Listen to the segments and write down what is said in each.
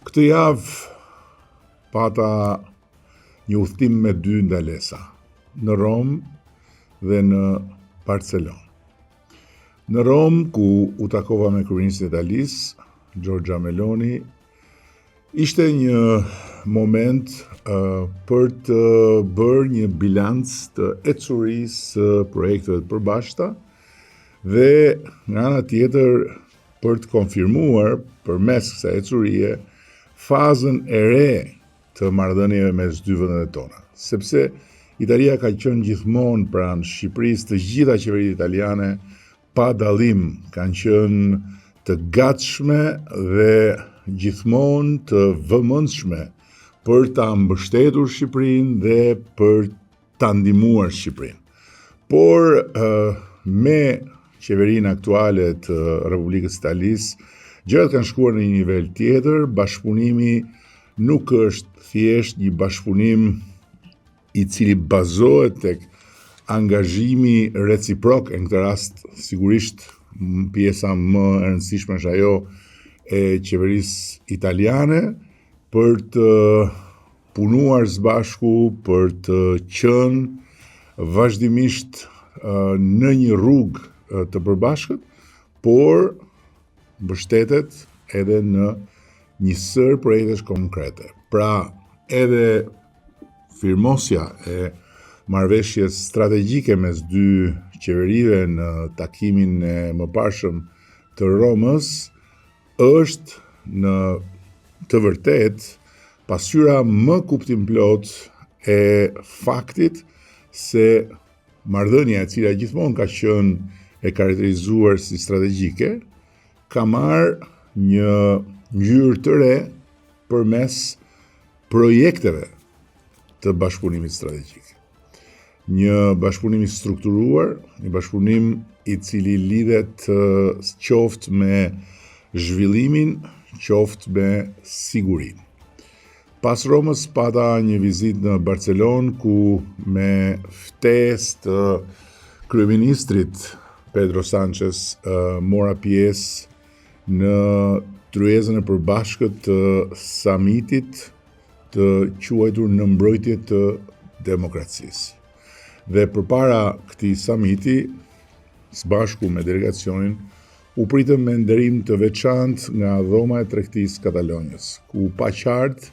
Këtë javë pata një udhëtim me 2 ndalesa, në Rom dhe në Barcelonë. Në Rom, ku u takova me kryeministin e Italisë, Giorgia Meloni, ishte një moment për të bërë një bilanc të ecurisë së projekteve të përbashkëta dhe nga ana tjetër për të konfirmuar përmes kësaj ecurie fazën e re të marrëdhënieve mes dy vendeve tona, sepse Italia ka qenë gjithmonë pranë Shqipërisë, të gjitha qeveritë italiane pa dallim kanë qenë të gatshme dhe gjithmonë të vëmendshme për ta mbështetur Shqipërinë dhe për ta ndihmuar Shqipërinë. Por me qeverinë aktuale të Republikës Italisë, gjërat kanë shkuar në një nivel tjetër, bashkëpunimi nuk është thjesht një bashkëpunim i cili bazohet tek angazhimi reciprok, në këtë rast sigurisht pjesa më e rëndësishme është ajo e qeverisë italiane për të punuar së bashku, për të qenë vazhdimisht në një rrugë të përbashkët, por mbështetet edhe në një sër projektesh konkrete. Pra, edhe firmosja e marrëveshjes strategjike mes dy qeverive në takimin e mëparshëm të Romës është në të vërtet pasqyra më kuptimplot e faktit se marrëdhënia e cila gjithmonë ka qenë e karakterizuar si strategjike, ka marrë një ngjyrë të re përmes projekteve të bashkëpunimit strategjik. Një bashkëpunim i strukturuar, një bashkëpunim i cili lidhet qoftë me zhvillimin, qoftë me sigurinë. Pas Romës pata një vizitë në Barcelonë ku me ftesë të kryeministrit Pedro Sanchez mora pjesë në tryezën e përbashkët të samitit të quajtur në mbrojtje të demokracisë. Dhe përpara këtij samiti, së bashku me delegacionin, u pritëm me nderim të veçantë nga dhoma e tregtisë Katalonjës, ku pa qartë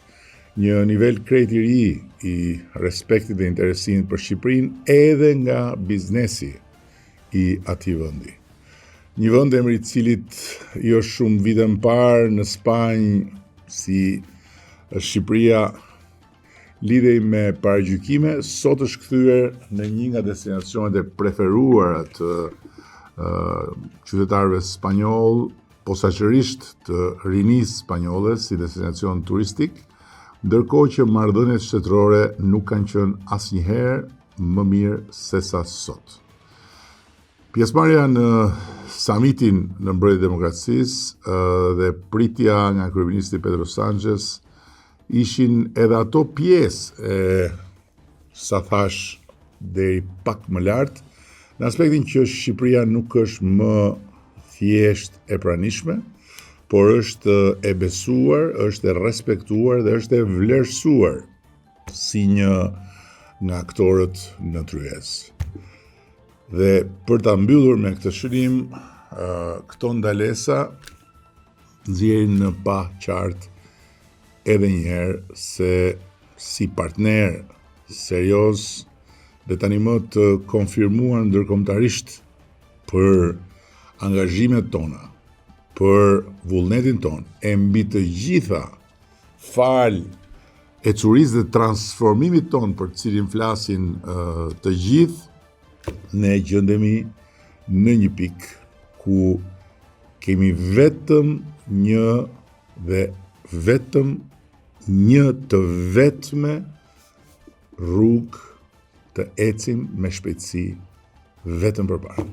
një nivel krejt i ri i respektit dhe interesimit për Shqipërinë edhe nga biznesi i atij vendi. Një vend emri i cilit jo shumë vite më parë në Spanjë si Shqipëria lidhej me paragjykime, sot është kthyer në një nga destinacionet e preferuara të qytetarëve spanjoll, posaçërisht të rinisë spanjolle si destinacion turistik, ndërkohë që marrëdhëniet shtetërore nuk kanë qenë asnjëherë më mirë se sa sot. Pjesëmarrja në samitin në mbrojtje të demokracisë dhe pritja nga kryeministri Pedro Sanchez ishin edhe ato pjesë e, sa thash, deri pak më lartë, në aspektin që Shqipëria nuk është më thjesht e pranishme, por është e besuar, është e respektuar dhe është e vlerësuar si një nga aktorët në tryezë. Dhe për ta mbyllur me këtë shënim, këto ndalesa nxjerrin në pa qartë edhe njëherë se si partner serioz dhe tani më të konfirmuar ndërkombëtarisht për angazhimet tona, për vullnetin ton, e mbi të gjitha fal ecurisë dhe transformimit ton për të cilin flasin të gjithë, ne gjendemi në një pikë ku kemi vetëm një dhe vetëm një të vetme rrugë të ecim me shpejtësi vetëm përpara.